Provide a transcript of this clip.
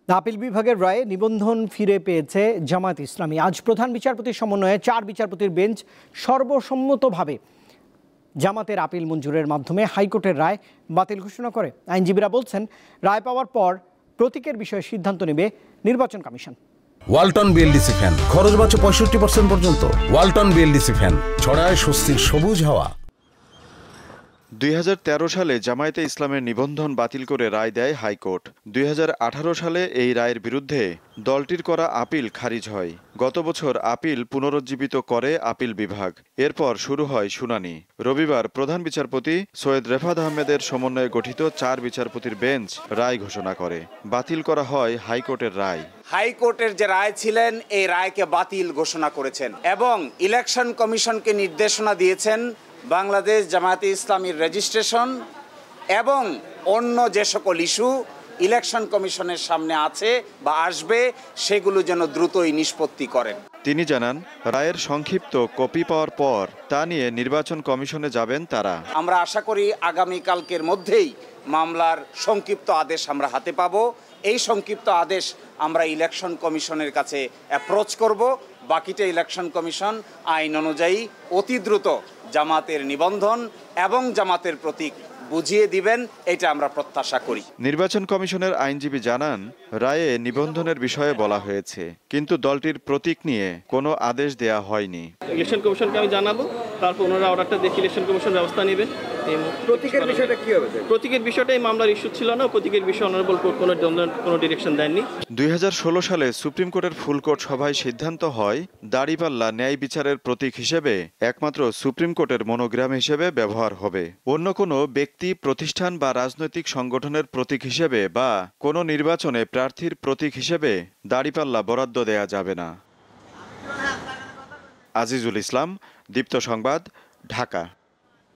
Appeal বিভাগের রায়ে নিবন্ধন ফিরে পেয়েছে জামায়াত ইসলামী। আজ প্রধান বিচারপতির সমন্বয়ে 4 বিচারপতির বেঞ্চ সর্বসম্মতভাবে জামাতের আপিল মঞ্জুরের মাধ্যমে হাইকোর্টের রায় বাতিল ঘোষণা করে। আইনজীবীরা বলছেন, রায় পাওয়ার পর প্রতীকের বিষয়ে সিদ্ধান্ত নেবে নির্বাচন কমিশন। ওয়ালটন বিএলডিসি ফ্যান, খরচ বাঁচে 65% পর্যন্ত। ওয়ালটন বিএলডিসি ফ্যান ছড়ায় স্বস্তির সবুজ হাওয়া। 2013 সালে জামায়াতে ইসলামের নিবন্ধন বাতিল করে রায় দেয় হাইকোর্ট। 2018 সালে এই রায়ের বিরুদ্ধে দলটির করা আপিল খারিজ হয়। গত বছর আপিল পুনরুজ্জীবিত করে আপিল বিভাগ। এরপর শুরু হয় শুনানি। রবিবার প্রধান বিচারপতি সৈয়দ রেফাত আহমেদের সমন্বয়ে গঠিত 4 বিচারপতির বেঞ্চ রায় ঘোষণা করে। বাতিল করা হয় হাইকোর্টের রায়। হাইকোর্টের যে রায় ছিলেন এই রায়কে বাতিল ঘোষণা করেছেন এবং ইলেকশন কমিশনকে নির্দেশনা দিয়েছেন বাংলাদেশ জামায়াতে ইসলামীর রেজিস্ট্রেশন এবং অন্য যে সকল ইস্যু ইলেকশন কমিশনের সামনে আছে বা আসবে সেগুলো যেন দ্রুতই নিষ্পত্তি করেন। তিনি জানান, রায়ের সংক্ষিপ্ত কপি পাওয়ার পর তা নিয়ে নির্বাচন কমিশনে যাবেন তারা। আমরা আশা করি আগামীকালকের মধ্যেই মামলার সংক্ষিপ্ত আদেশ আমরা হাতে পাবো। এই সংক্ষিপ্ত আদেশ আমরা ইলেকশন কমিশনের কাছে অ্যাপ্রোচ করব। বাকিটা ইলেকশন কমিশন আইন অনুযায়ী অতি দ্রুত জামাতের নিবন্ধন এবং জামাতের প্রতীক বুঝিয়ে দিবেন, এটা আমরা প্রত্যাশা করি। নির্বাচন কমিশনের আইনজীবী জানান, রায়ে নিবন্ধনের বিষয়ে বলা হয়েছে, কিন্তু দলটির প্রতীক নিয়ে কোনো আদেশ দেয়া হয়নি। ইলেকশন কমিশনকে আমি জানাবো, তারপর ওনারা অর্ডারটা দেখে ইলেকশন কমিশন ব্যবস্থা নেবে। প্রতীকের বিষয়টা কি হবে? প্রতীকের বিষয়টা এই মামলার ইস্যু ছিল না। প্রতীকের বিষয়ে অনারেবল কোর্ট কোনো ডিরেকশন দেননি। 2016 সালে সুপ্রিম কোর্টের ফুল কোর্ট সভায় সিদ্ধান্ত হয়, দাড়িপাল্লা ন্যায় বিচারের প্রতীক হিসেবে একমাত্র সুপ্রিম কোর্টের মনোগ্রাম হিসেবে ব্যবহার হবে। অন্য কোনো ব্যক্তি, প্রতিষ্ঠান বা রাজনৈতিক সংগঠনের প্রতীক হিসেবে বা কোনো নির্বাচনে প্রার্থীর প্রতীক হিসেবে দাড়িপাল্লা বরাদ্দ দেয়া যাবে না। আজিজুল ইসলাম, দীপ্ত সংবাদ, ঢাকা।